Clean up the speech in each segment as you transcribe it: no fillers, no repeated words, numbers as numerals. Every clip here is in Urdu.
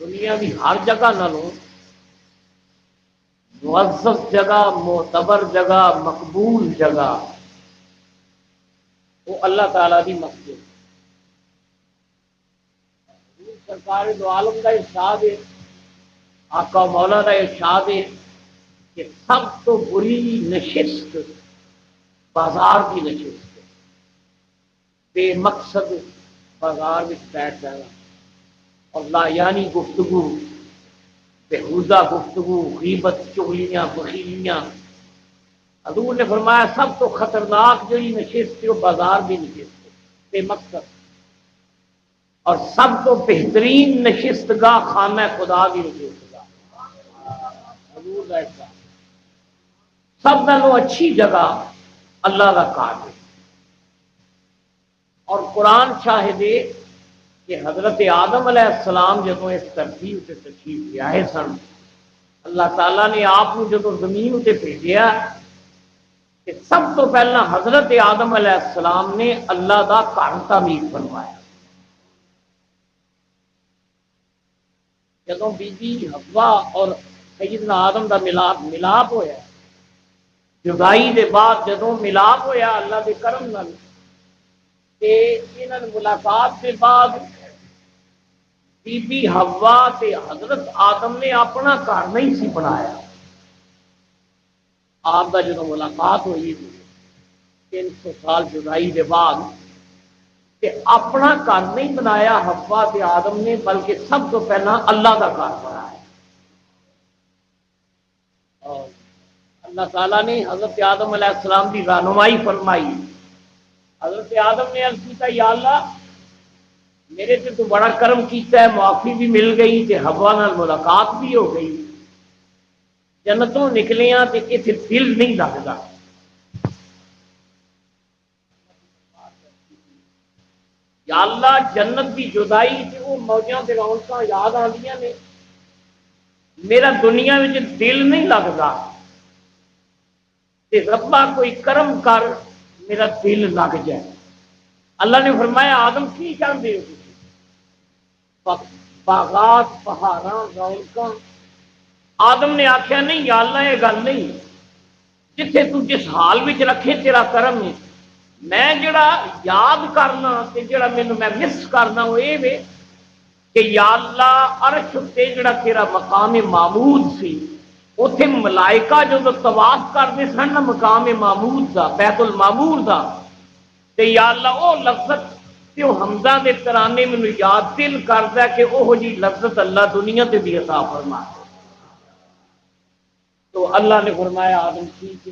دنیا کی ہر جگہ نالوں معزز جگہ، معتبر جگہ، مقبول جگہ وہ اللہ تعالی کی مسجد۔ سرکار دو عالم کا ارشاد ہے، آقا مولا کا ارشاد ہے کہ سب تو بری نشست بازار کی نشست ہے، بے مقصد بازار میں بیٹھ جانا اور لا یعنی گفتگو، بےہودہ گفتگو، غیبت، چغلیاں، بخیلیاں۔ حضور نے فرمایا سب تو خطرناک جڑی نشست ہے وہ بازار بھی نشست ہے، بے مقصد، اور سب تو بہترین نشست گاہ خانہ خدا کی نشست گاہ۔ حضور کا ارشاد، سب نالوں اچھی جگہ اللہ کا کار ہے۔ اور قرآن شاہد ہے کہ حضرت آدم علیہ السلام جدوں اس دھرتی تے تشریف لے آئے سن، اللہ تعالیٰ نے آپ کو جدوں زمین تے بھیجیا کہ سب تو پہلا حضرت آدم علیہ السلام نے اللہ کا گھر تعمیر فرمایا۔ جدوں بی بی حوا اور سیدنا آدم کا ملاپ ہویا، جدائی دے بعد جدوں ملاپ ہویا اللہ کے کرم نال، تے انہاں ملاقات کے بعد بی بی حوا تے حضرت آدم نے اپنا گھر نہیں سی بنایا۔ آپ کا جدوں ملاقات ہوئی 300 سال جدائی کے بعد، کہ اپنا گھر نہیں بنایا حوا تے آدم نے، بلکہ سب تو پہلا اللہ کا گھر بنایا۔ اور اللہ تعالیٰ نے حضرت آدم علیہ السلام کی رہنمائی فرمائی۔ حضرت آدم نے عرض کیا یا اللہ میرے سے تو بڑا کرم کیتا ہے، معافی بھی مل گئی تے حوا نال ملاقات بھی ہو گئی، جنتوں نکلیاں تے اتنے دل نہیں لگتا۔ یا اللہ جنت کی جدائی تے وہ موجاں تے رونقاں یاد آندیاں نے، میرا دنیا میں دل نہیں لگتا، تے ربا کوئی کرم کر میرا دل لگ جائے۔ اللہ نے فرمایا آدم کی چاہتے ہو؟ باغات، پہاڑاں، رونقاں۔ آدم نے آخیا نہیں یا اللہ یہ گل نہیں، جتھے تو جس حال میں رکھے تیرا کرم ہے، میں جڑا یاد کرنا تے جڑا مینوں میں مس کرنا وہ یہ وے کہ یا اللہ عرش تے جڑا تیرا مقام معمود سی، اتنے ملائکہ جو طواف کرتے سن نا مقام معمود دا، بیت المعمور دا، تے یا اللہ وہ لفظت تے وہ حمداں دے ترانے مینوں یاد دل کردا کہ وہ جی لفظت اللہ دنیا تے بھی عطا فرما۔ تو اللہ نے فرمایا آدم ٹھیک ہے،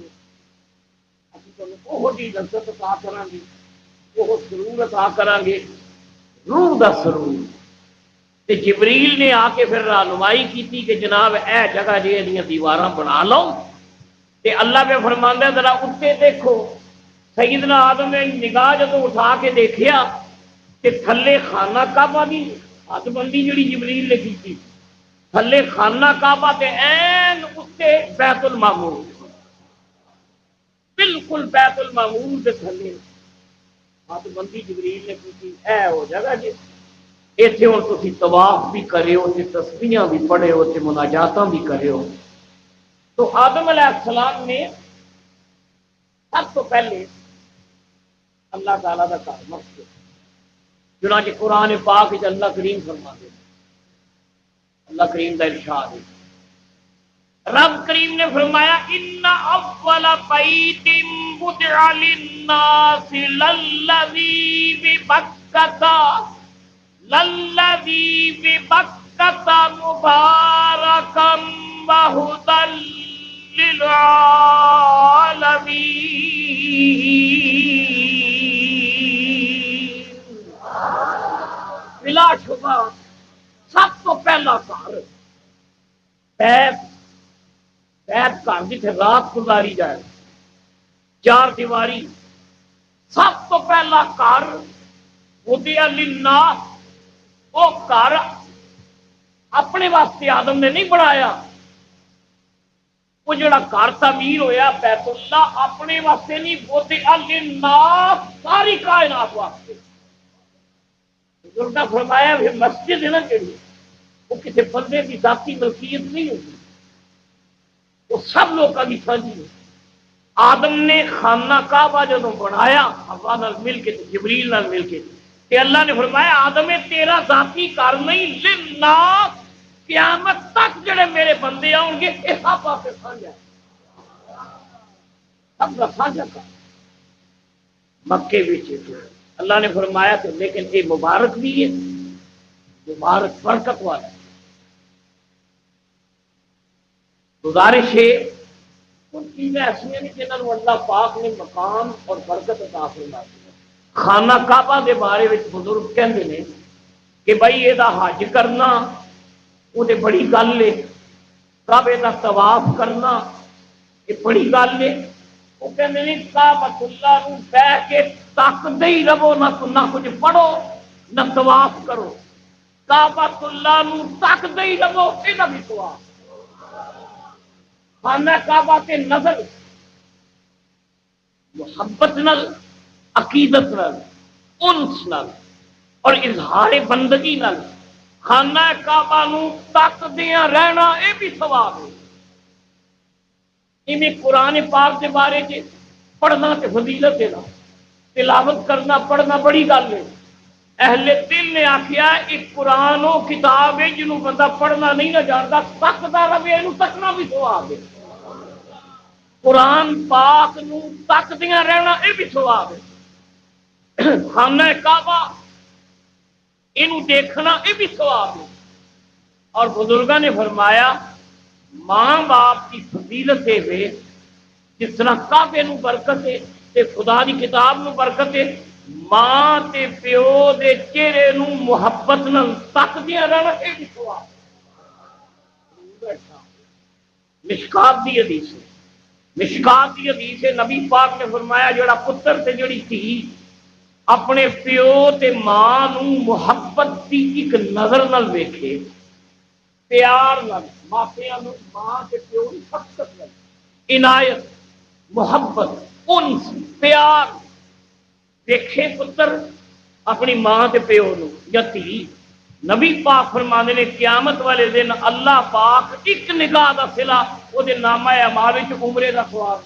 اسی تمہیں وہ جی لذت عطا کریں گے، وہ سرور عطا کریں گے، روح دا سرور۔ تے جبریل نے آ کے پھر رہنمائی کی کہ جناب اے جگہ جی دیواراں بنا لو، تے اللہ پہ فرماندا ہے ذرا اتنے دیکھو۔ سیدنا آدم نے نگاہ جدوں اٹھا کے دیکھیا کہ تھلے خانہ کعبہ دی حد بندی جڑی جبریل نے کی، تھلے خانہ کعبہ تے این اتنے بیت المعمور، بالکل بیت المعمور دے تھلے حد بندی جبریل نے کی۔ اے ہو جگہ جی اتنے ہوں تھی طواف بھی کرے ہو، تسبیحاں بھی پڑھے ہو، مناجاتاں بھی کرے ہو۔ تو آدم علیہ السلام نے سب تو پہلے اللہ تعالیٰ کا گھر مسجد، چنانچہ قرآن پاک وچ اللہ کریم فرماتے ہیں، اللہ کریم کا ارشاد ہے، رب کریم نے فرمایا ان اول بیت وضع للناس للذی ببکۃ مبارکا وہدی للعالمین۔ بلا شبہ سب تو پہلا گھر بیت گھر جتنے رات گزاری جائے، چار دیواری، سب تو پہلا گھر وضع للناس، وہ گھر اپنے واسطے آدم نے نہیں بنایا، وہ جڑا گھر تعمیر ہویا بیت اللہ اپنے واسطے نہیں، وضع للناس ساری کائنات واسطے۔ بزرگ نے فرمایا کہ مسجد ہے نا جڑی وہ کسی بندے کی ذاتی ملکیت نہیں ہوتی، وہ سب لوگوں کی سانجھی ہے۔ آدم نے خانہ کعبہ جدوں بنایا حوا نال مل کے جبریل نال مل کے، کہ اللہ نے فرمایا آدم تیرا ذاتی گھر نہیں، للناس، قیامت تک جڑے میرے بندے آؤ گے یہ سب واسطے سانجھا ہے، سب کا سانجھا کر مکے وچ اللہ نے فرمایا کہ لیکن یہ مبارک بھی ہے، مبارک برکت والا ہے۔ گزارش ہے ان چیزیں ایسی ہیں جنہوں اللہ پاک نے مقام اور برکت عطا فرمائی ہے۔ خانہ کعبہ کے بارے میں بزرگ کہتے ہیں کہ بھائی یہ حج کرنا وہ بڑی گل ہے، کعبے کا طواف کرنا یہ بڑی گل ہے۔ وہ کہتے ہیں کعبۃ اللہ نو بہ کے تکتے ہی رہو، نہ کچھ پڑھو نہ طواف کرو، کعبۃ اللہ نو تکتے ہی رہو، یہ بھی طواف۔ خانہ کعبہ کے نظر محبت نل، عقیدت نل، انس نل اور اظہار بندگی نل خانہ کعبہ نو تکدیاں رہنا یہ بھی ثواب ہے۔ انہیں قرآن پاک کے بارے میں پڑھنا تے فضیلت ہے، تلاوت کرنا پڑھنا بڑی گل ہے۔ اہل دل نے آخیا ایک قرآن و کتاب ہے جنہوں بندہ پڑھنا نہیں نہ جانتا تکتا رہے، یہ تکنا بھی ثواب ہے۔ قرآن پاک نو تکدیاں رہنا یہ بھی ثواب ہے۔ خانہ کعبہ یہ دیکھنا یہ بھی ثواب ہے۔ اور بزرگوں نے فرمایا ماں باپ کی فضیلت ہے، جس طرح کعبے نو برکت ہے تے خدا دی کتاب نو برکت ہے، ماں تے پیو دے چہرے نو محبت نال تکدیاں رہنا یہ بھی ثواب ہے۔ مشکات دی حدیث ہے، مشکات دی حدیث ہے، نبی پاک نے فرمایا جڑا پتر تے جڑی تھی اپنے پیو تے ماں نو محبت دی ایک نظر نال ویکھے، پیار نال، ماپیاں نو ماں تے پیو دی شفقت نال، عنایت، محبت، انس، پیار دیکھے پتر اپنی ماں تے پیو نو یا تھی، نبی پاک فرماندے نے قیامت والے دن اللہ پاک ایک نگاہ دا صلہ وہ دے نامہ اعمال وچ عمرے دا ثواب،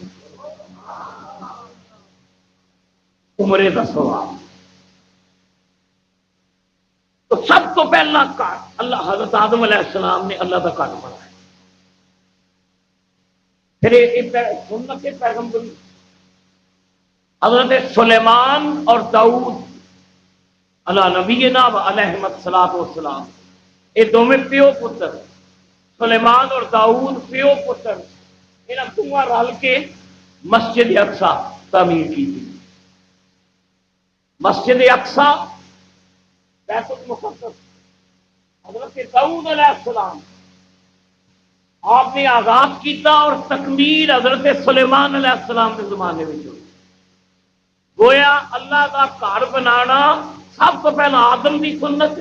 عمرے دا ثواب۔ تو سب تو پہلا گھر اللہ حضرت آدم علیہ السلام نے اللہ کا گھر بنایا، پھر سنت پیغمبر حضرت سلیمان اور داؤد اللہ نبینا علیہ الصلوۃ والسلام، یہ دونوں پیو پتر، سلیمان اور داؤد پیو پتر، انہاں دونوں رل کے مسجد اقصی تعمیر کی تھی۔ مسجد اقصی بیت المقدس حضرت داؤد علیہ السلام آپ نے آغاز کیتا اور تکمیل حضرت سلیمان علیہ السلام کے زمانے میں ہوئی۔ گویا اللہ کا گھر بنانا سب تو پہلا آدم کی سنت،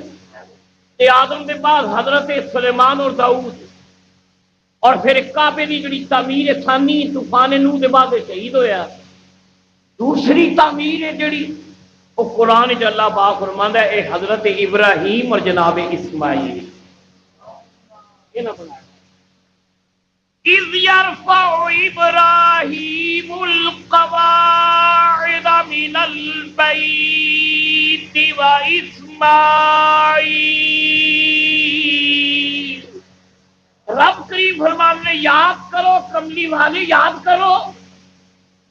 تے آدم کے بعد حضرت سلیمان اور داؤد، اور پھر کعبے کی جڑی تعمیر ثانی طوفان نوح کے بعد شہید ہویا۔ دوسری تعمیر ہے جڑی وہ قرآن جو اللہ پاک فرماندا ہے اے حضرت ابراہیم اور جناب اسماعیل یہ نہ بنایا۔ اِذْ يَرْفَعُ إِبْرَاهِيمُ الْقَوَاعِدَ مِنَ الْبَيْتِ وَإِسْمَاعِيلُ، رب کریم فرماتے ہیں یاد کرو کملی والے، یاد کرو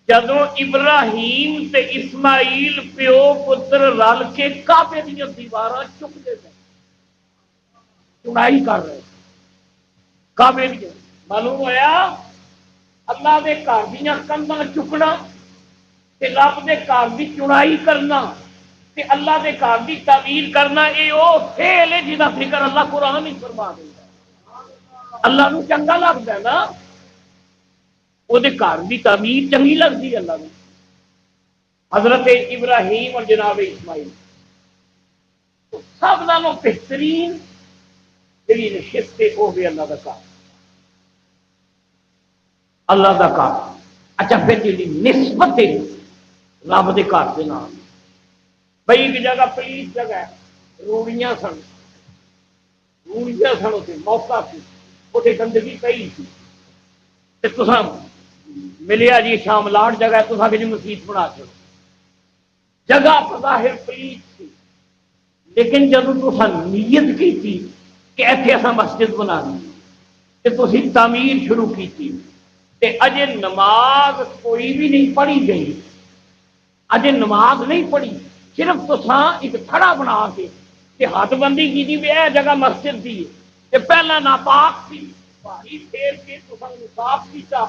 جدوں ابراہیم تے اسماعیل پیو پتر رل کے کعبے دیا دیواراں چکتے تھے، چڑائی کر رہے کعبے دیا۔ معلوم ہوا اللہ دے گھر دیا کندھاں چکنا تے رب دے گھر دی چڑائی کرنا تے اللہ دے گھر دی تعمیر کرنا، یہ وہ فعل ہے جہاں فکر اللہ قرآن ہی فرما دیتا ہے۔ اللہ نو چنگا لگتا ہے نا، وہ گھر کی تعمیر چنگی لگتی ہے اللہ کو۔ حضرت ابراہیم اور جناب اسماعیل تو سب نالوں بہترین جی نشست ہے وہ بھی اللہ کا گھر، اللہ کا گھر۔ اچھا پھر جی نسبت ہے رب کے گھر کے نام، بھائی ایک جگہ پلیس جگہ ہے، روڑیاں سن، روڑی بیٹھے سن اتنے موقع سی اتنے گندگی پئی سی تے تساں ملیا جی شام لاٹ جگہ تساں کہ جی مسجد بنا چھوڑو جگہ بظاہر پلیت سی لیکن جب تساں نیت کی تھی کہ ایتھے اساں مسجد بنا دی تے تسی تعمیر شروع کی تھی تے اجے نماز کوئی بھی نہیں پڑھی گئی اجے نماز نہیں پڑھی صرف تساں ایک تھڑا بنا کے کہ ہاتھ بندی کی تھی اے جگہ مسجد تھی تے پہلا ناپاک تھی پہاڑی پھیر کے تساں صاف کیتا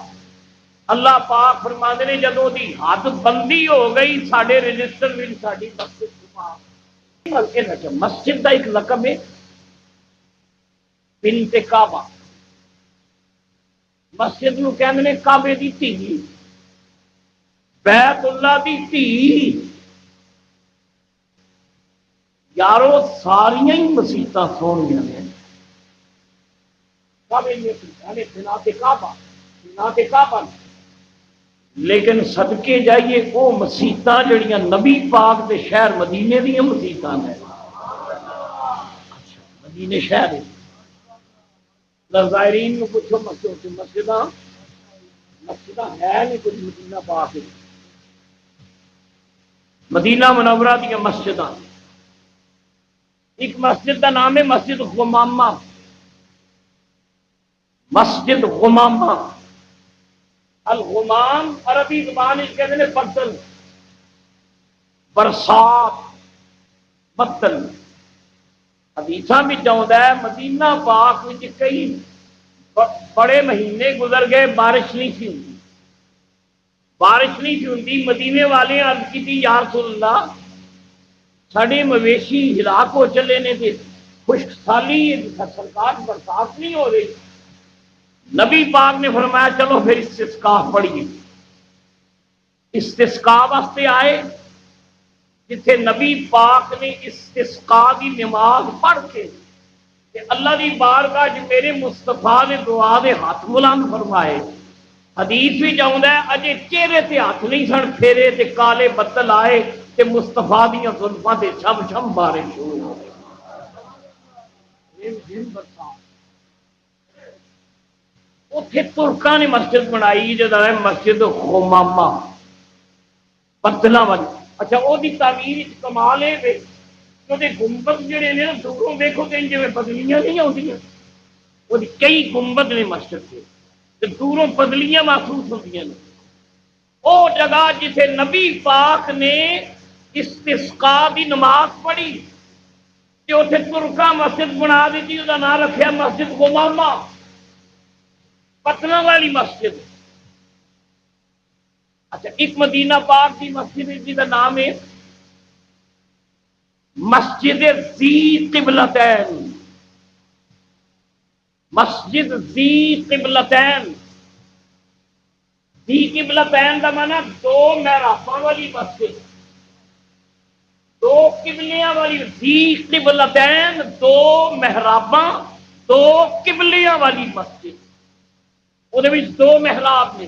اللہ پاک فرماندے نے جدوں دی ہاتھ بندی ہو گئی ساڈے رجسٹر وچ ساڈی مسجد چھپا مسجد کا ایک لقب ہے بنت کعبہ مسجد نو کہندے نے کعبے دی دھی بیت اللہ دی دھی یارو ساریاں ہی مسیتاں سونیاں نے کعبے دی دھی بنات کعبہ بنات کعبہ لیکن صدقے جائیے وہ مسیتاں جڑیاں نبی پاک دے شہر مدینے دیاں مسیتاں نے مدینے شہر زائرین کو پوچھو مسجداں ہے نہیں کچھ مدینہ پاک مدینہ منورہ دیا مسجداں ایک مسجد کا نام ہے مسجد غمامہ مسجد غمامہ الغمام عربی زبان کہتے ہیں بدل برسات بدل حدیثاں بھی آتا ہے مدینہ پاک میں کئی بڑے مہینے گزر گئے بارش نہیں تھی ہوتی بارش نہیں تھی ہوتی مدینے والے عرض کی تھی یا رسول اللہ ساڈے مویشی ہلاک ہو چلے نے تھے خشک سالی سرکار برسات نہیں ہو رہی نبی پاک نے فرمایا چلو پھر استسقا پڑھیے استسقا واسطے آئے جتھے نبی پاک نے استسقا کی نماز پڑھ کے کہ اللہ دی بارگاہ جو میرے مصطفیٰ نے دعا دے ہاتھ بلند فرمائے حدیث بھی جاؤں ہے اجے چہرے تے ہاتھ نہیں سن پھیرے تے کالے بدل آئے تے مصطفیٰ دیاں زلفاں تے چھم چھم بارش شروع ہو گئی اتنے ترکاں نے مسجد بنائی جہاں ہے مسجد غمامہ بدلاں والی اچھا وہ تعمیر کمال ہے کہ گنبد جہے نے دوروں دیکھو کہ جی بدلیاں نہیں آدی وہ کئی گنبد نے مسجد کے دوروں بدلیاں محسوس ہوتی ہیں وہ جگہ جسے نبی پاک نے استسقا دی نماز پڑھی کہ اتنے ترکا مسجد بنا دیتی وہ نام رکھا مسجد غمامہ پتنا والی مسجد اچھا ایک مدینہ پاک کی مسجد جی کا نام ہے مسجد ذی قبلتین مسجد ذی قبلتین ذی قبلتین کا مانا دو محراباں والی مسجد دو قبلیاں والی ذی قبلتین دو محراباں دو قبلیاں والی مسجد وہ دو محراب نے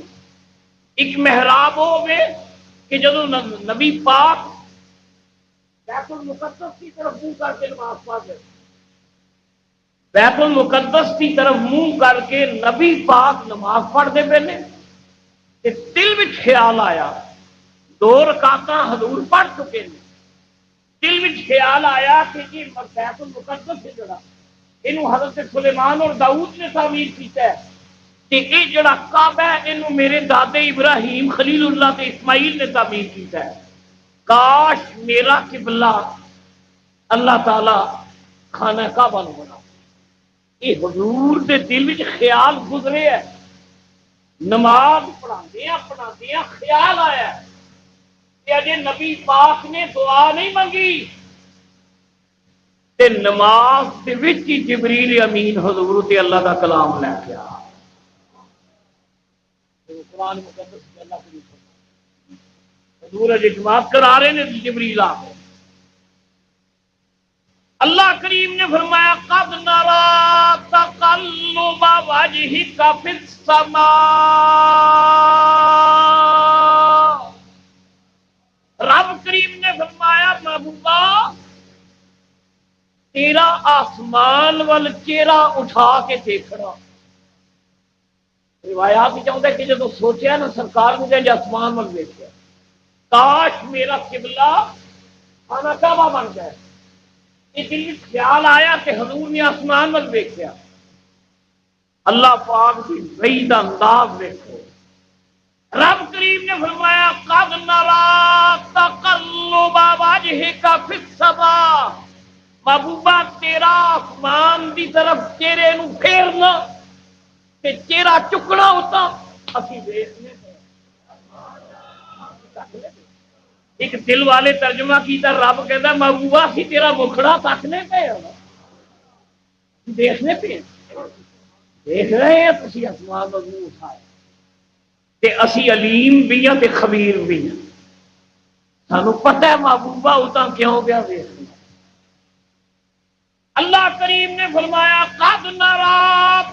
ایک محراب ہوگے کہ جدو نبی پاک بیت المقدس کی طرف منہ کر کے نماز پڑھ گئے بیت المقدس کی طرف منہ کر کے نبی پاک نماز پڑھتے پہلے دل میں خیال آیا دو رکعتاں حضور پڑھ چکے ہیں دل میں خیال آیا کہ یہ بیت المقدس ہے جڑا یہ حضرت سلیمان اور داؤد نے تعمیر کیتا ہے کہ یہ جڑا کعبہ ہے یہ میرے دادے ابراہیم خلیل اللہ تے اسماعیل نے تعمیر کیتا ہے کاش میرا قبلہ اللہ تعالی خانہ کعبہ نو بنا یہ حضور دے دل وچ خیال گزرے ہے نماز پڑھاندیاں خیال آیا کہ اجے نبی پاک نے دعا نہیں منگی تے نماز دے وچ جبریل امین حضور تے اللہ دا کلام لے کے آ قرآن مقدس میں اللہ کی حضور اجے جماعت کرا رہے نے جبریل آ کے اللہ کریم نے فرمایا قد نرا تقلب وجهك فی السماء رب کریم نے فرمایا محبوبہ تیرا آسمان وال چہرہ اٹھا کے دیکھنا. روایات چاہتا ہے کہ جب سوچیا نا سرکار نے جی آسمان وال دیکھا، کاش میرا قبلہ خانہ کعبہ بن جائے. یہ دل میں خیال آیا کہ حضور نے آسمان وال دیکھا. اللہ پاک کی بعید انداز دیکھو. رب کریم نے فرمایا قد نرا تقلب وجهك فی السماء، محبوبہ تیرا آسمان دی طرف چہرے نو پھیرنا تے چہرہ چکنا ہوتا اسی دیکھنے. ایک دل والے ترجمہ کیتا، رب کہتا محبوبہ اسی تیرا مکھڑا تکنے پہ دیکھنے پہ دیکھ رہے ہیں تسی آسمان کو منہ اٹھائے تے اسی علیم بھی ہیں تے خبیر بھی ہیں. سانو پتہ ہے محبوبہ اتنا کیوں گیا دیکھنا. اللہ کریم نے فرمایا قد نرا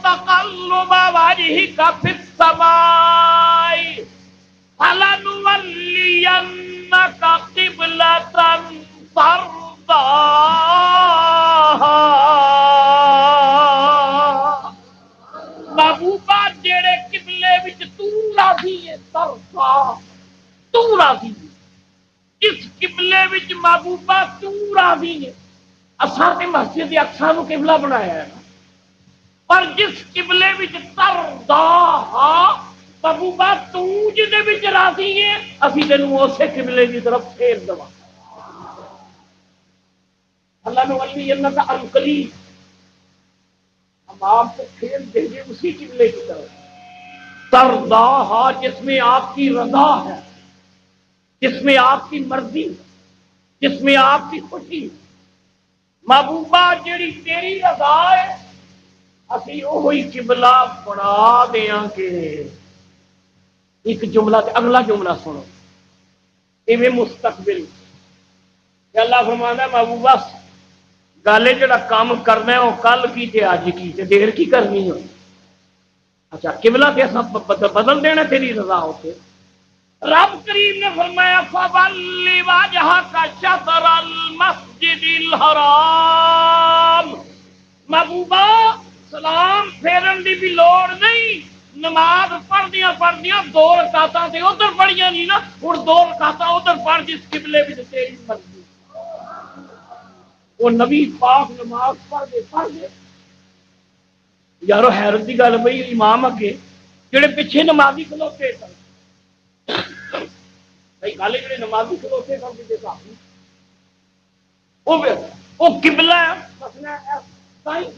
تقلب وجهك في السماء فلنولينك قبلة ترضاها. محبوبہ جڑے قبلے وچ تو راضی ہے، ترضا تو راضی ہے. اس قبلے وچ محبوبہ تو راضی ہے. اساں تے مسجد اقصی نو قبلہ بنایا ہے، پر جس قبلے وچ ترضا محبوبہ تو جدے وچ راضی ہے اسی تینوں اسی قبلے کی طرف پھیر دواں. اللہ نے ولی جنت القلی ہم آپ کو پھیر دیں گے اسی قبلے کی طرف. ترضا جس میں آپ کی رضا ہے، جس میں آپ کی مرضی، جس میں آپ کی خوشی. محبوبہ جیڑی تیری رضا ہے اسی وہی قبلہ بنا دیاں گے. ایک جملہ تے اگلا جملہ سنو ایویں مستقبل. اللہ فرماتا ہے محبوبہ گل جڑا کام کرنا ہے وہ کل کی تے اج کی تے دیر کی کرنی ہے. اچھا قبلہ تے بدل دینا تیری رضا ہوتے. رب کریم نے فرمایا فَوَلِّ وَجْهَكَ شَطْرَ الْمَسْجِدِ الْحَرَامِ. محبوبہ سلام پھیرن دی بھی لوڑ نہیں. نماز پڑھدیاں دو رکعتاں تے ادھر پڑھیاں نہیں نا، ہن دو رکعتاں ادھر پڑھ جس قبلے وچ تیری مرضی. وہ نبی پاک نماز پڑھ دے یارو حیرت کی گل بھائی امام اگے جڑے پیچھے نمازی کھلوتے سن بھائی گل جڑے نمازی کھلوتے سن وہ قبلہ سائیں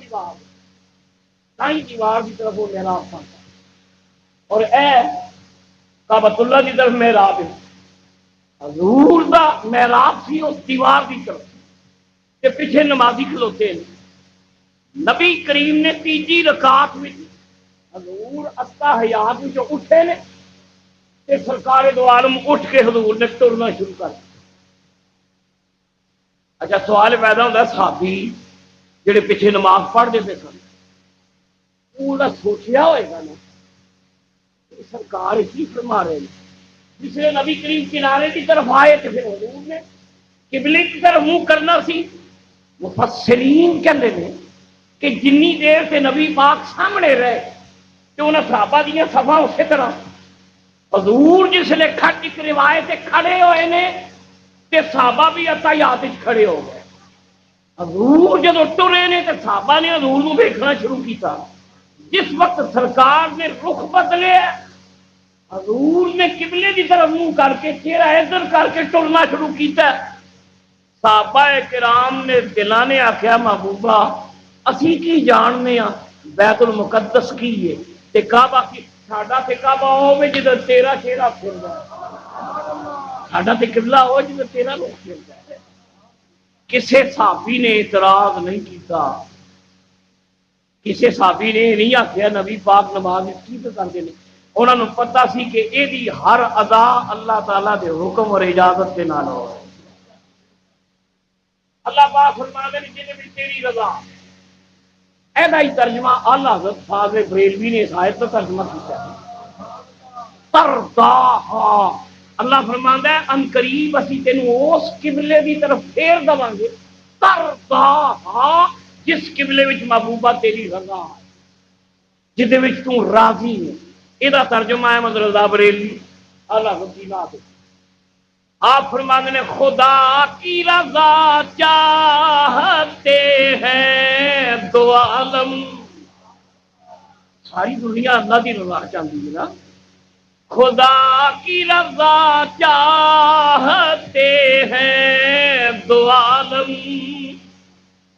دیوار کی طرف وہ محراب تھا اور اے کعبۃ اللہ کی طرف محراب ہے. حضور دا محراب سی اس دیوار کی طرف تے پیچھے نمازی کھلوتے ہیں. نبی کریم نے تیجی رکعت میں حضور اتا حیات میں جو اٹھے نے تے سرکار دو عالم اٹھ کے حضور نے ٹرنا شروع کر دیا. اچھا سوال پیدا ہوتا ہے صحابی جڑے پیچھے نماز پڑھتے پے سن پورا سوچیا ہوئے گا نا سرکار کی فرما رہے ہیں. جسے نبی کریم کنارے کی طرف آئے تو پھر حضور نے قبلے کی طرف منہ کرنا سی. مفسرین کہتے ہیں کہ جنی دیر سے نبی پاک سامنے رہے تو انہیں صحابہ دیا صفا اسی طرح. حضور جس نے ایک روایت کھڑے ہوئے نے تے صحابہ بھی عطیات کھڑے ہو گئے. حضور جب ٹرے نے تو صحابہ نے حضور کو دیکھنا شروع کیا. جس وقت سرکار نے رخ بدلے حضور نے قبلے کی طرف منہ کر کے چہرہ ادھر کر کے ٹرنا شروع کیا. صحابہ کرام نے دلاں نے آخیا محبوبہ اسی کی جاننے ہاں بیت المقدس کی ہے تے کعبہ کی ساڈا تے کعبہ ہوے جدھر تیرا چہرہ پھردا ہے، ساڈا تے قبلہ ہو جدھر تیرا رخ پھردا ہے. کسے صحابی نے اعتراض نہیں کیتا، کسے صحابی نے نہیں آخیا نبی پاک نماز اس کی تو کرتے نہیں. انہوں نے پتا سی کہ یہ ہر ادا اللہ تعالیٰ دے حکم اور اجازت کے نال ہو. اللہ پاک فرماتے ہیں جن میں تیری رضا. ایسا ہی ترجمہ اعلی حضرت فاضل بریلوی نے اس آیت کا ترجمہ کیا ہے ترضاہا. اللہ فرماندا ہے ان قریب اسی تینوں اس قبلے دی طرف پھیر دواں گے ترضاہا جس قبلے وچ محبوبہ تیری رضا ہے، جدے وچ تو راضی ہے۔ یہ ترجمہ ہے مدر رضا بریلوی اللہ حسینات۔ آپ فرماتے ہیں خدا کی رضا چاہتے ہیں دو عالم، ساری دنیا اللہ کی رضا چاہتی ہے نا، خدا کی رضا چاہتے ہیں دو عالم،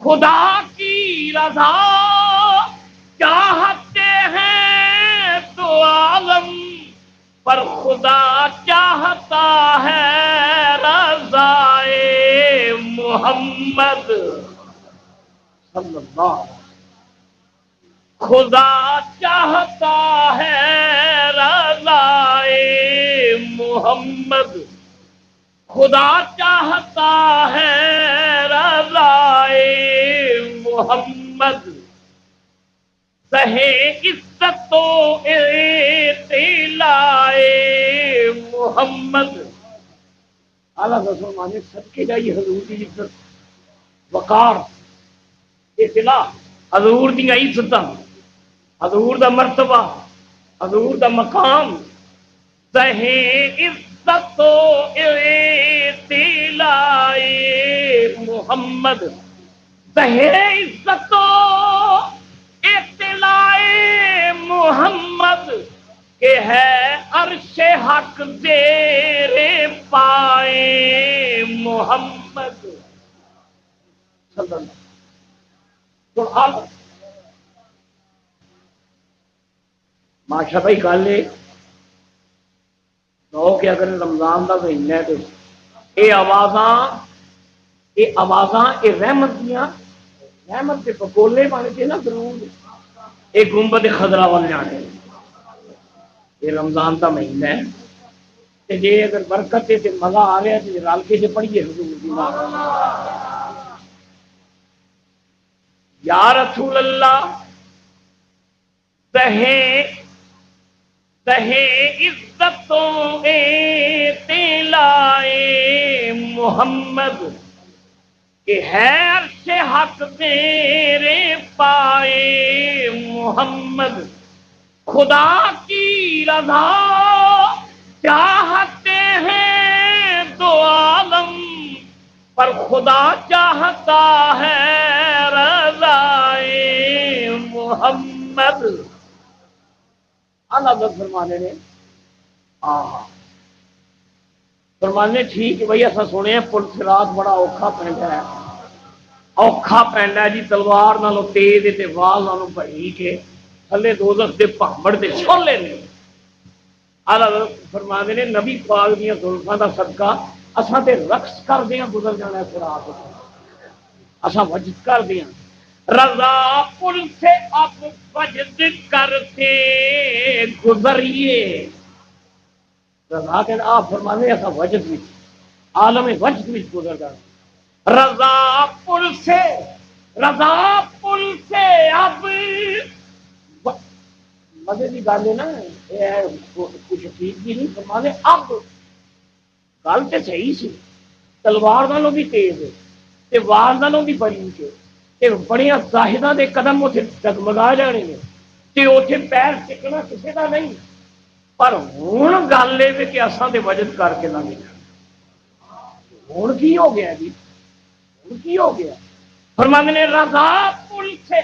خدا کی رضا چاہتے ہیں دو عالم، پر خدا چاہتا ہے رضائے محمد صلی اللہ علیہ وسلم، خدا چاہتا ہے رضائے محمد، خدا چاہتا ہے رضائے محمد، سہے عزت و اطلاع محمد۔ اعلیٰ رسول مانے صدقے جائیے حضور کی عزت وقار اطلاع، حضور دی عزت، حضور دا مرتبہ، حضور دا مقام، سہے عزت و اطلاع محمد، سہے عزت و اطلاع محمد کہ ہے عرش حق زیر پائے محمد صلی اللہ علیہ وسلم۔ ماشاء بھائی گل لو کہ اگر رمضان کا مہینہ ہے تو یہ آوازاں یہ رحمت دیا، رحمت کے پکولے بن کے نا درود یہ گنبد خضرا وال جانے، یہ رمضان کا مہینہ ہے تے جے اگر برکت ہے تے مزہ آ رہا ہے تے رل کے جے پڑھیے حضور دی یا رسول اللہ، سہے عزتوں اطلاع محمد کہ ہے عرش حق تیرے پائے محمد، خدا کی رضا چاہتے ہیں دو عالم، پر خدا چاہتا ہے رضائے محمد۔ اللہ فرمانے نے فرمانے ٹھیک ہے بھائی ایسا سنے پل صراط بڑا اوکھا پیندا ہے، اوکھا پیندا ہے جی، تلوار نالوں تیز تے وال نالوں باریک ہے، تھلے دوزخ دے پہاڑ دے چھولے نے۔ اللہ فرمانے نے نبی پاک دیاں زلفاں دا صدقہ اساں تے رقص کردیاں گزر جانا ہے صراط، اساں وجد کردیاں رضا پل سے اب وجد کرتے گزریے، رضا کے آپ فرمانے ایسا وجد میں عالم وجد میں گزر جانا، رضا پل سے اب مزے کی گل ہے نا، کچھ ٹھیک بھی نہیں فرمانے اب گل تو صحیح سی، تلوار نالوں بھی تیز ہے تے وار نالوں بھی باریک ہے تے بڑیاں زاہداں دے قدم اتنے ڈگمگا جانے نے تے اتنے پیر ٹکنا کسی کا نہیں، پر ہوں گل یہ کہ اساں تے وجد کر کے لنگ جانا، ہوں کی ہو گیا جی، ہوں کی ہو گیا؟ فرمانے نے رضا پل سے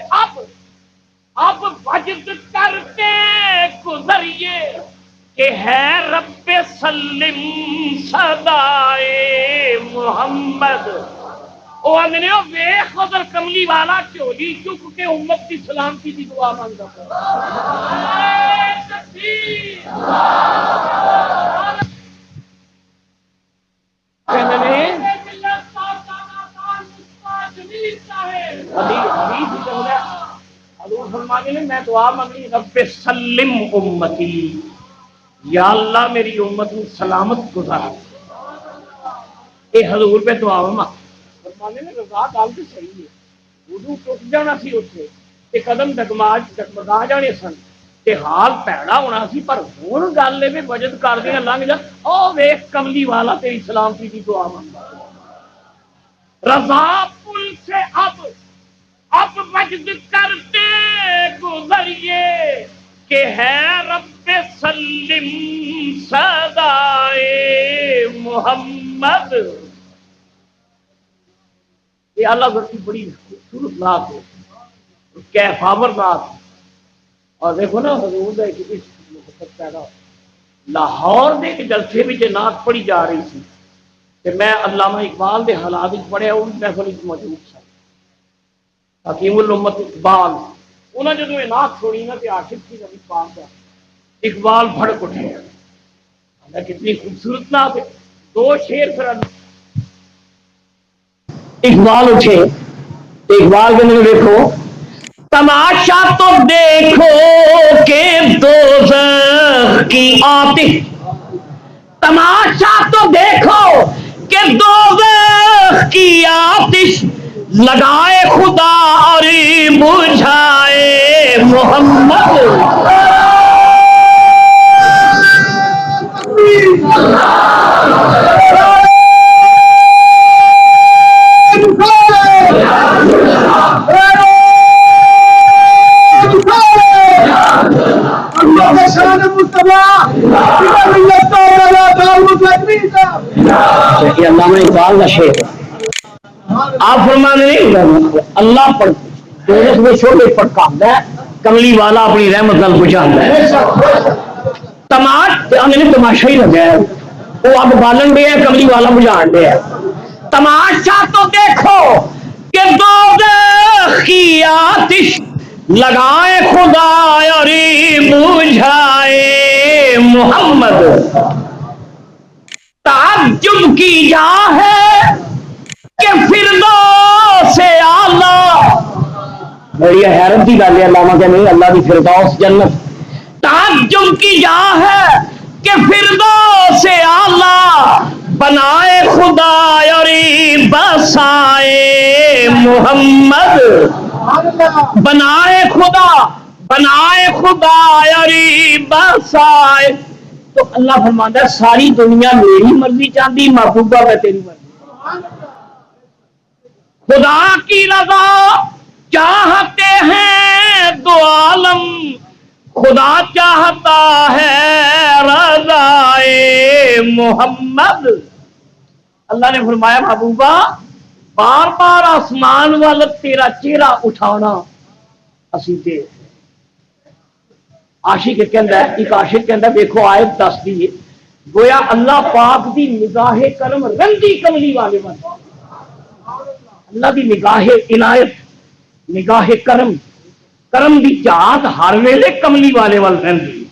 اب وجد کرتے گزریے کہ ہے رب سلم صدائے محمد۔ او اندنے او ویخ ادھر کملی والا چولی چک کے امت کی سلامتی کی دعا مانگا میں دعا منگی رب سلم امتی، یا اللہ میری امت میں سلامت گزار، اے حضور پہ دعا مانگ۔ فرمانے نے رضا گل تو صحیح ہے، وضو ٹوٹ جانا سی اتنے تے قدم ڈگمگا جانے سن تے حال پیڑا ہونا سی، پر ہوں گل ہے وجد کر دیا لنگ جا، او ویخ کملی والا تیری سلامتی کی دعا مانگا۔ رضا پل سے اب مجد کرتے گزریے کہ ہے رب سلم صدائے محمد. یہ اللہ کی بڑی خوبصورت نعت ہے، کیف آور نعت. اور دیکھو نا حضور ہے کہ اس محبت پیدا لاہور دے کے جلسے میں جو نعت پڑھی جا رہی تھی کہ میں علامہ اقبال دے حالات پڑھیا وہ محفل موجود تھا. حکیم الامت اقبال انہوں نے جدو یہ نعت چھوڑی نا کہ عاشق کی نبی پاک کا اقبال بھڑک اٹھے. کتنی خوبصورت نعت ہے. دو شعر پھر اقبال اٹھے. اقبال کے اندر دیکھو تماشا تو دیکھو کہ دوزخ کی آتش، تماشا تو دیکھو کہ دوزخ کی آتش لگائے خدا اور بجھائے محمد. یہ علامہ اقبال کا شعر ہے. آپ فرمانے نہیں اللہ پر دوزخ میں شعلے پڑکاتا ہے، کملی والا اپنی رحمت نال بجھاتا ہے. تماشا ہی لگا ہے، وہ اب بالن دے ہے، کملی والا بجھان دے ہے. تماشا تو دیکھو کہ دوزخ کی آتش لگائے خدا اور بجھائے محمد. تعجب کی جا ہے کہ فردوس اعلیٰ، بڑی حیرت کی گل ہے. علامہ کہ نہیں اللہ کی فردوس جنت. تعجب کی جا ہے کہ فردوس اعلیٰ بنائے خدا اور بسائے محمد. بنائے خدا اور بسائے. تو اللہ فرماتا ہے ساری دنیا میری مرضی چاہتی، محبوبہ میں تیری مرضی. خدا کی رضا چاہتے ہیں دو عالم، خدا چاہتا ہے رضائے محمد. اللہ نے فرمایا محبوبہ بار بار آسمان والا تیرا چہرہ اٹھانا اسی تے عاشق کہندا ہے. ایک عاشق کہندا ہے دیکھو آیت دس دی گویا اللہ پاک دی نگاہ کرم رنگی کملی والے ون. اللہ دی نگاہ عنایت، نگاہ کرم دی چاہت ہر ویلے کملی والے وال رہندی.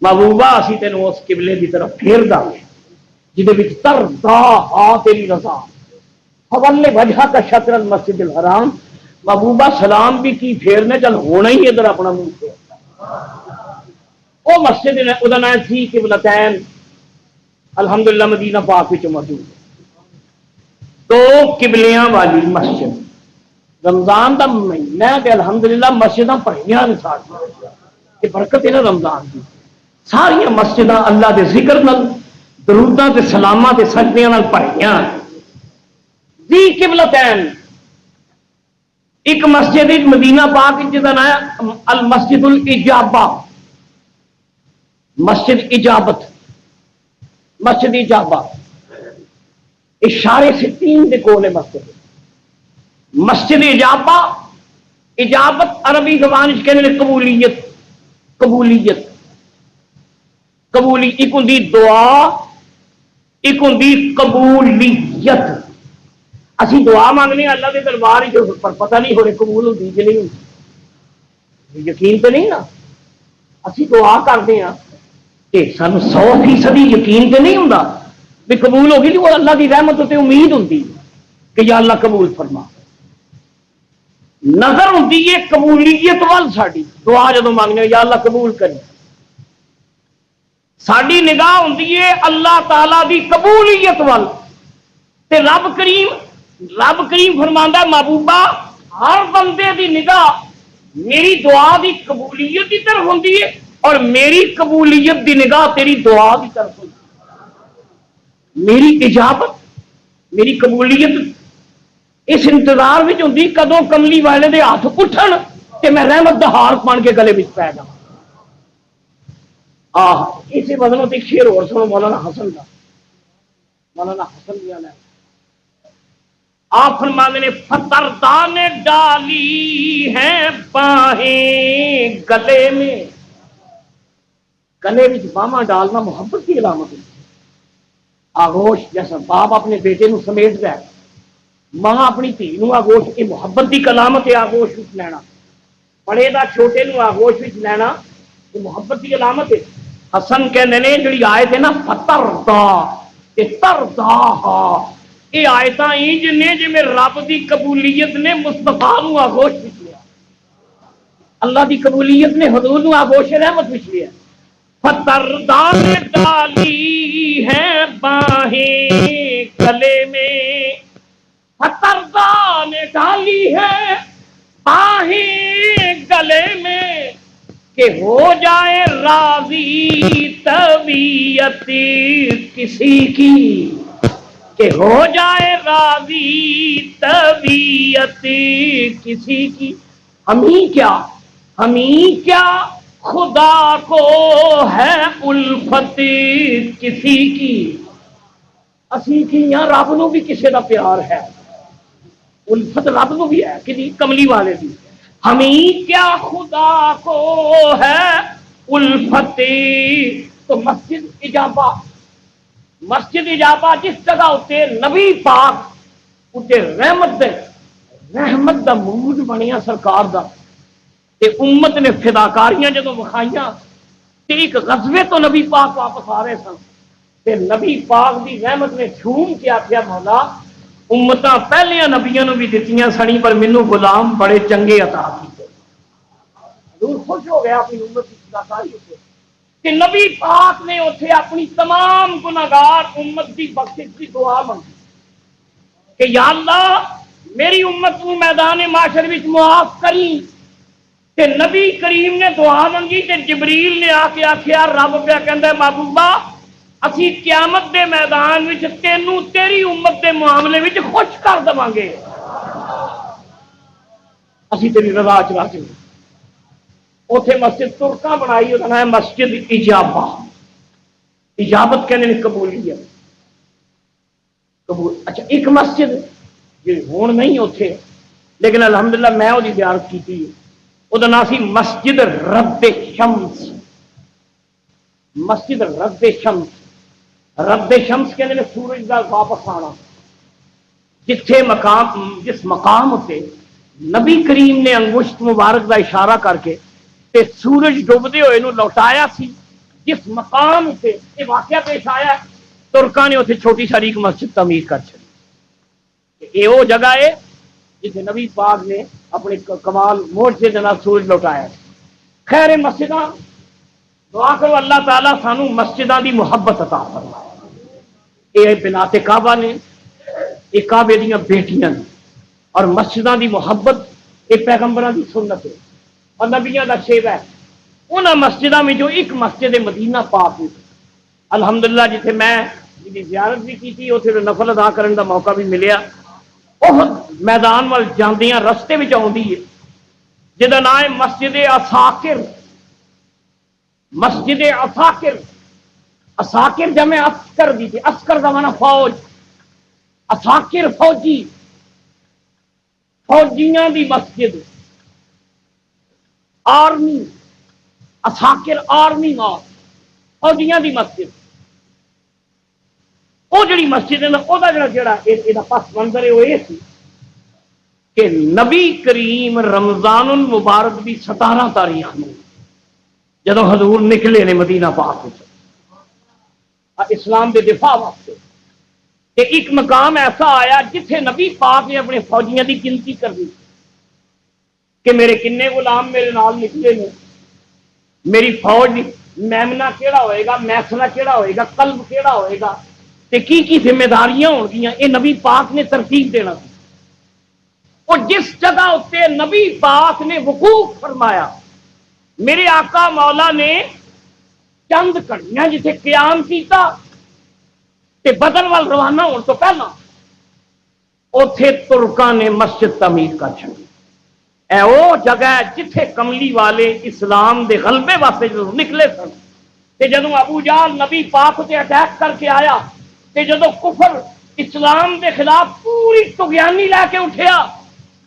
محبوبہ اسی تینوں اس قبلے دی طرف پھیر داں گے جدے وچ ترضا تیری رضا. حوالے وجہ کا شطر المسجد الحرام. محبوبہ سلام بھی کی پھیرنے چل ہونا ہی ادھر اپنا منہ پھیر. وہ مسجد ادا نام تھی قبلتین الحمدللہ مدینہ پاک وچ موجود ہے. دو قبلیاں والی مسجد. رمضان دا مہینہ تے الحمدللہ مسجداں بھریاں نے ساڈیاں. یہ برکت ہے نا رمضان دی. ساری مسجداں اللہ دے ذکر نال دروداں تے سلاماں تے سجدیاں نال بھریاں. دی قبلتین ایک مسجد مدینہ پاک جدا نام المسجد الاجابہ، مسجد اجابت، مسجد اجابہ اشارے سے 3 دے کول مسجد. مسجد اجابہ اجابت عربی زبان وچ کہندے نے قبولیت. ایک ہوندی دعا، ایک ہوندی قبولیت. اسی دعا مانگنے اللہ کے دربار پر پتہ نہیں ہو رہے قبول ہوتی کہ نہیں ہوتی. یقین تو نہیں نا. اسی دعا کرتے ہیں کہ سانو 100% یقین تو نہیں ہوتا بھی قبول ہوگی. تو اللہ کی رحمت تے امید ہوتی کہ یا اللہ قبول فرما. نظر ہوتی ہے قبولیت وال. ساری دعا جدو مانگنے یا اللہ قبول کری. ساری نگاہ ہوتی ہے اللہ تعالی دی قبولیت وال. تے رب کریم فرماندا محبوبہ ہر بندے دی نگاہ میری دعا دی قبولیت کی طرف ہوتی ہے اور میری قبولیت دی نگاہ تیری دعا کی طرف ہوتی ہے. میری اجابت، میری قبولیت اس انتظار میں ہوندی کدوں کملی والے دے ہاتھ اٹھن کہ میں رحمت دا ہار پان کے گلے وچ پی جاواں. اسی بدلوں ایک شعر اور سنو مولانا حسن کا. مولانا حسن دیا نے آپ فرماتے نے فتردہ نے ڈالی ہیں باہیں گلے میں. گلے میں باہاں ڈالنا محبت کی علامت ہے. آگوش جیسا باپ اپنے بیٹے نو سمیٹ دے, ماں اپنی دھی نو آگوش, یہ محبت کی علامت ہے. آگوش وچ لینا, بڑے دا چھوٹے نو آگوش وچ لینا, یہ محبت کی علامت ہے. حسن کہندے نے جڑی آیت ہے نا فتردہ تے ترداہا, یہ آیتاں انج نے جے میں رب دی قبولیت نے مصطفیٰ نو آگوش وچ لیا, اللہ دی قبولیت نے حضور نو آگوش رحمت وچ لیا. فتردہ نے ڈالی ہیں باہیں گلے میں, فتردہ نے ڈالی ہے باہیں گلے میں, کہ ہو جائے راضی طبیعت کسی کی, کہ ہو جائے راضی طبیعت کسی کی. ہمیں کیا خدا کو ہے الفت کسی کی, اسی کی یہاں رب نو بھی کسی دا پیار ہے, الفت رب نو بھی ہے کہ کملی والے دی. ہمیں کیا خدا کو ہے الفت. تو مسجد اجابہ جس جگہ اتنے نبی پاک اتنے رحمت دا موج بنیا سرکار دا, تے امت نے فداکاریاں جدوں وکھائیاں تے ایک غزوے تو نبی پاک واپس آ رہے سن, تے نبی پاک دی رحمت نے جھوم کے آخیا مولا امتاں پہلیاں نبیاں نو بھی دتیاں سنی پر مینوں غلام بڑے چنگے عطا کیتے. حضور خوش ہو گیا اپنی امت کی فداکاری تے کہ نبی پاک نے اتنے اپنی تمام گناہگار امت کی بخشش کی دعا منگی کہ یا اللہ میری امت کو میدان معاشر وچ معاف کری. تے نبی کریم نے دعا منگی تے جبریل نے آ کے آخیا رب پیا کہندا محبوبہ اسی قیامت دے میدان وچ تینوں تیری امت دے معاملے وچ خوش کر دواں گے, اسی تیری رضا چ راضی ہوں. اوتھے مسجد ترکاں بنائی, وہ ہے مسجد اجابہ. اجابت کہنے نے قبولیت, قبول. اچھا ایک مسجد جی ہون نہیں اوتھے لیکن الحمدللہ میں وہ زیارت کی تھی, وہ نام سی مسجد رد شمس. مسجد رد شمس, رد شمس کہنے نے سورج کا واپس آنا. جس مقام سے نبی کریم نے انگشت مبارک کا اشارہ کر کے تے سورج ڈوبتے ہوئے نو لوٹایا سی, جس مقام سے یہ واقعہ پیش آیا ترکاں نے اتنے چھوٹی ساری ایک مسجد تعمیر کر چلی. یہ وہ جگہ ہے جسے نبی پاک نے اپنے کمال موج سے جناب سورج لوٹایا. خیر مسجداں دعا کرو اللہ تعالیٰ سانو مسجداں دی محبت عطا فرمائے. یہ بنات کعبہ نے, یہ کعبے دیاں بیٹیاں نے, اور مسجداں دی محبت یہ پیغمبراں دی سنت ہے اور نبیاں دا شیوا ہے. انہاں مسجداں میں جو ایک مسجد مدینہ پاک ہے الحمدللہ جتھے میں جی زیارت بھی کی تھی, اتنے نفل ادا کرنے دا موقع بھی ملیا. احد میدان وال جاندیاں رستے میں آؤندی ہے جہاں نام ہے مسجد اساکر. مسجد اساکر, اساکر جمع عسکر دی تھی, عسکر دا معنی فوج, اساکر فوجی, فوجیاں دی مسجد, آرمی, اساکر آرمی ماں فوجیاں دی مسجد. وہ جڑی مسجد ہے نا وہ جڑا پس منظر ہے وہ یہ سی کہ نبی کریم رمضان المبارک دی 17 تاریخ میں جدو حضور نکلے نے مدینہ پاک اسلام دے دفاع واسطے, کہ ایک مقام ایسا آیا جتھے نبی پاک نے اپنے فوجیاں دی گنتی کر دی کہ میرے کنے غلام میرے نال نکلے نے, میری فوج میمنا کیڑا ہوئے گا, میسنا کیڑا ہوئے گا, قلب کیڑا ہوئے گا, تے کی ذمہ داریاں ہو گیا. یہ نبی پاک نے ترتیب دینا تھی. اور جس جگہ اتنے نبی پاک نے وقوف فرمایا میرے آقا مولا نے چند گھڑیاں جتھے قیام کیتا تے بدر وال روانہ ہونے تو پہلا اوتھے ترکاں نے مسجد تعمیر کر چھڑی. اے او جگہ ہے جتھے کملی والے اسلام دے غلبے واسطے جدوں نکلے سن تے جدوں ابو جہل نبی پاک تے اٹیک کر کے آیا تے جدوں کفر اسلام دے خلاف پوری طغیانی لے کے اٹھیا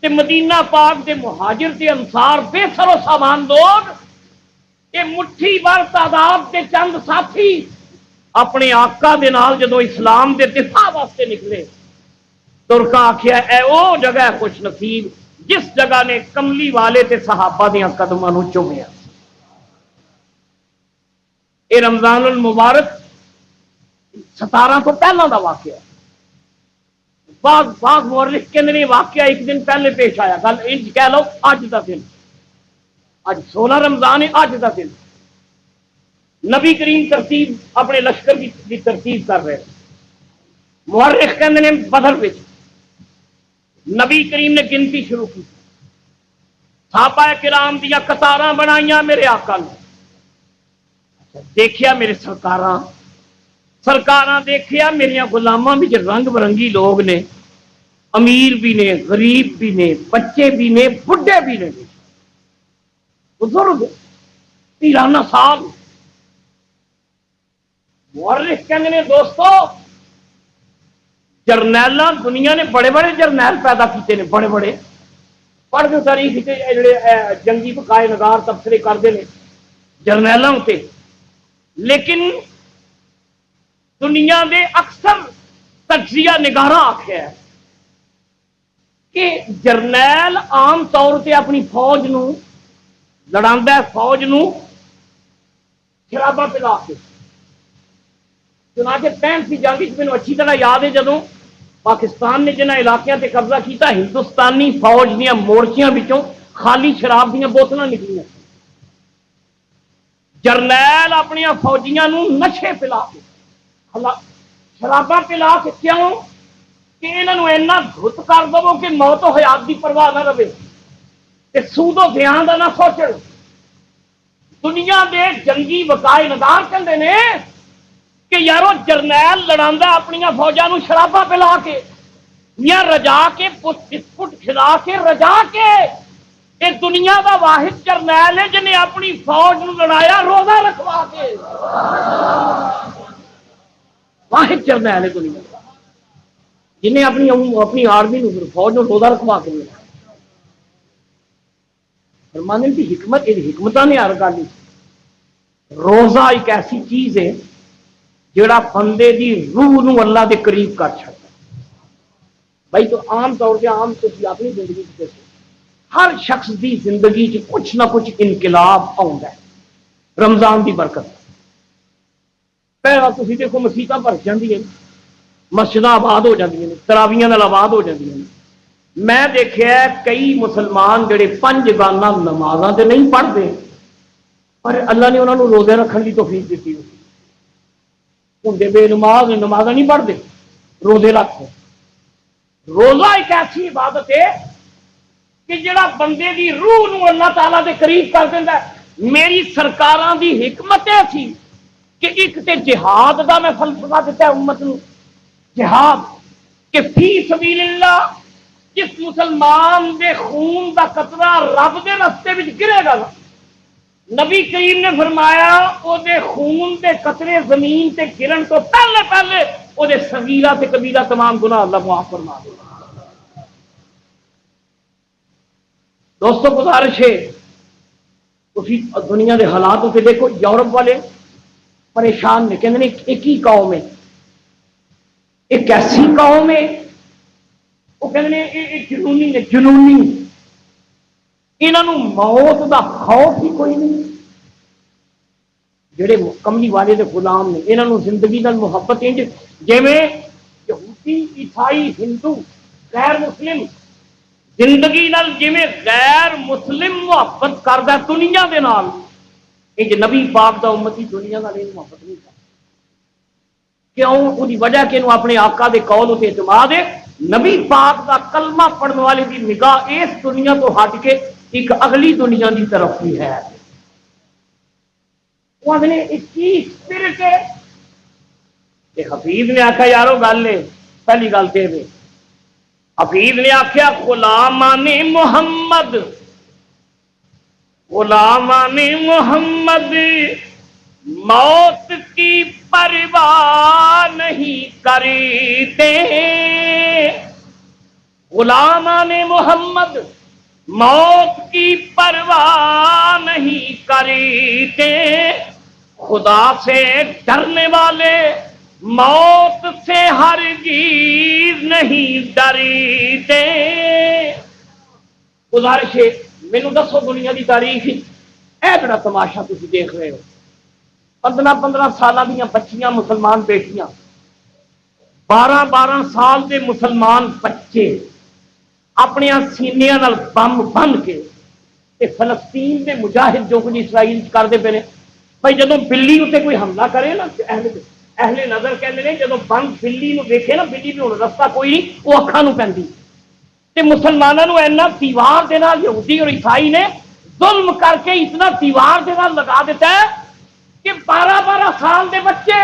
تے مدینہ پاک دے مہاجر تے انصار بے سر و سامان لوگ تے مٹھی بھر تعداد دے چند ساتھی اپنے آقا دے نال جدوں اسلام دے دفاع واسطے نکلے. ترکاں آخیا اے او جگہ ہے خوش نصیب جس جگہ نے کملی والے تے صحابہ دیاں قدماں نوں چومیا. اے رمضان المبارک 17 تو پہلا دا واقعہ. بعض مورخ کہندے نے واقعہ ایک دن پہلے پیش آیا. گل انج کہہ لو اج دا دن، اج 16 رمضان ہے، اج دا دن نبی کریم ترتیب اپنے لشکر کی ترتیب کر رہے. مورخ کہندے نے بدر وچ نبی کریم نے گنتی شروع کی، صحابہ کرام دیا قطاراں بنائیاں میرے آقا نے. دیکھیا میرے سرکاراں دیکھیا میرے غلاماں وچ رنگ برنگی لوگ نے، امیر بھی نے، غریب بھی نے، بچے بھی نے، بڈھے بھی نے، بزرگ پیرانہ سال. مورخ کہندے نے دوستو جرنیل دنیا نے بڑے بڑے جرنیل پیدا کیتے ہیں، بڑے بڑے پڑھ کے تاریخ جڑے جنگی بقائے نگار تبصرے کرتے ہیں جرنیلوں تے، لیکن دنیا دے اکثر تجزیہ نگاراں آکھیا ہے کہ جرنیل عام طور تے اپنی فوج نو لڑاندا ہے، فوج نو شراباں پلا کے. چنانچہ 65 کی جنگ مینوں اچھی طرح یاد ہے جدوں پاکستان نے جنہ علاقوں تے قبضہ کیتا ہندوستانی فوج دیا مورچیاں وچوں خالی شراب دیا بوتلاں نکلیاں. جرنیل اپنی فوجیاں نوں نشے پلا کے شراباں پلا کے کیوں کہ انہاں نوں اینا دھت کر دو کہ موت و حیات دی پرواہ نہ رہے تے سود و دیان دا نہ سوچن. دنیا دے جنگی وقائے نگار کہندے نے کہ یارو جرنیل لڑاندا اپنی فوجاں نوں شراباں پلا کے یا رجا کے بسکٹ کھلا کے رجا کے. یہ دنیا دا واحد جرنیل ہے جنہیں اپنی فوج نوں لڑایا روزہ رکھوا کے. واحد جرنیل ہے دنیا دا جنہیں اپنی آرمی نوں فوج نوں روزہ رکھوا کے لڑایا. فرمانے کی حکمت یہ حکمتاں نے ہر گل. روزہ ایک ایسی چیز ہے جڑا بندے دی روح نو اللہ دے قریب کر چھڑتا. بھائی تو عام طور پہ عام تو اپنی زندگی سے ہر شخص دی زندگی چ کچھ نہ کچھ انقلاب آتا ہے رمضان دی برکت. پہلا تھی دیکھو مسیتاں بھر جاندیاں، مسجداں آباد ہو جاندیاں نے، تراویحاں نال آباد ہو جاندیاں نے. میں دیکھا کئی مسلمان جڑے 5 گانا نمازاں تے نہیں پڑھتے پر اللہ نے انہوں نے روزے رکھنے کی توفیق دیتی. ہوں بے نماز نمازاں نہیں پڑھتے روزے رکھو. روزہ ایک ایسی عبادت ہے کہ جڑا بندے دی روح نو اللہ تعالیٰ دے قریب کر دینا. میری سرکاراں دی حکمت یہ تھی کہ ایک تے جہاد دا میں فلسفہ دیتا ہے امت نو. جہاد کہ فی سبیل اللہ جس مسلمان دے خون دا قطرہ رب دے رستے وچ گرے گا نبی کریم نے فرمایا او دے خون دے قطرے زمین تے گرن تو پہلے او دے صغیرہ تے کبیرہ تمام گناہ اللہ معاف فرما دے. دوستو گزارش ہے اسی دنیا دے حالات سے دیکھو. یورپ والے پریشان نے کہتے ہیں ایک ہی قوم ہے، ایک ایسی قوم ہے وہ کہتے ہیں جنونی نے، جنونی انہوں موت دا خوف ہی کوئی نہیں. جڑے کملی والے دے غلام نے انہوں زندگی نال محبت انج جویں یہودی عیسائی ہندو غیر مسلم زندگی نال جویں غیر مسلم محبت کردا دنیا دے نال انج نبی پاک دا امتی دنیا نال محبت نہیں کردا. کیوں؟ اس وجہ کہ انہوں اپنے آقا دے قول تے اعتماد ہے. نبی پاک دا کلمہ پڑھنے والے دی نگاہ اس دنیا تو ہٹ کے ایک اگلی دنیا کی طرف بھی ہے. حفیظ نے آخیا یارو گل ہے پہلی گل کہ حفیظ نے آخیا غلامان محمد، غلامان محمد موت کی پرواہ نہیں کرتے، غلامان محمد موت کی پرواہ نہیں کرتے، خدا سے ڈرنے والے موت سے ہرگز نہیں ڈرتے۔ گزارش ہے مینوں دسو دنیا کی تاریخ اے بڑا تماشا تسی دیکھ رہے ہو، 15 سالہ دیاں بچیاں مسلمان بیٹیاں، 12 سال کے مسلمان بچے اپنے سینیاں نال بم بن کے تے فلسطین دے مجاہد جو کچھ اسرائیل کرتے پے نے، بھائی جدوں بلی اتنے کوئی حملہ کرے نا، اہل نظر کہتے ہیں جدوں بند بلی نو دیکھے نا، بلی بھی ہوں رستہ کوئی نہیں، وہ اکھاں نو پیندی تے مسلمانوں نو اینا دیوار دے نال یہودی اور عیسائی نے ظلم کر کے اتنا دیوار دے نال لگا دیتا ہے کہ 12 سال دے بچے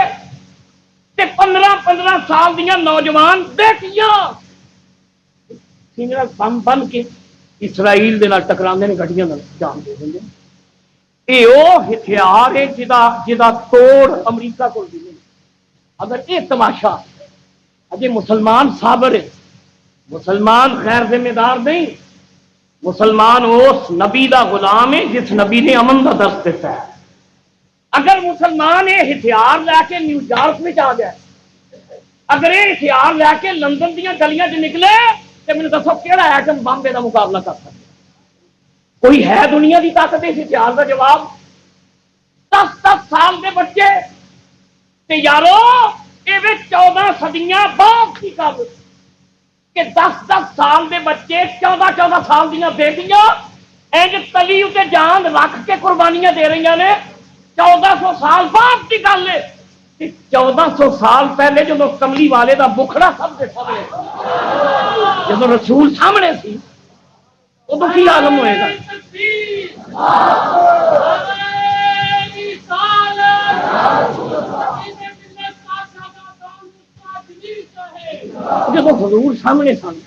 تے 15 سال دیاں نوجوان بیٹیاں سینے بم بن کے اسرائیل دے نال ٹکراندے نے، گڈیاں نال جان دے دیندے۔ یہ وہ ہتھیار ہے جدا توڑ امریکہ کو بھی نہیں۔ اگر یہ تماشا اجے مسلمان صابر ہے، مسلمان غیر ذمہ دار نہیں، مسلمان اس نبی دا غلام ہے جس نبی نے امن کا درس دیتا ہے۔ اگر مسلمان یہ ہتھیار لے کے نیو یارک میں آ گیا، اگر یہ ہتھیار لے کے لندن دیا گلیاں چ نکلے تو مجھے دسو کہڑا ایٹم بم کا مقابلہ کر سکتا؟ کوئی ہے دنیا کی طاقت اس ہتھیار کا جواب؟ 10 سال کے بچے تے یارو یہ 14 صدیاں بعد کی گل کہ 10 سال کے بچے 14 سال دیا بیٹیاں انج تلی اتنے جان رکھ کے قربانیاں دے رہی نے۔ 1400 سال بعد کی گل ہے، 1400 سال پہلے جب کملی والے دا بکھڑا سب کے سامنے، جب رسول سامنے سی ادو کی عالم ہوئے گا؟ جب حضور سامنے سن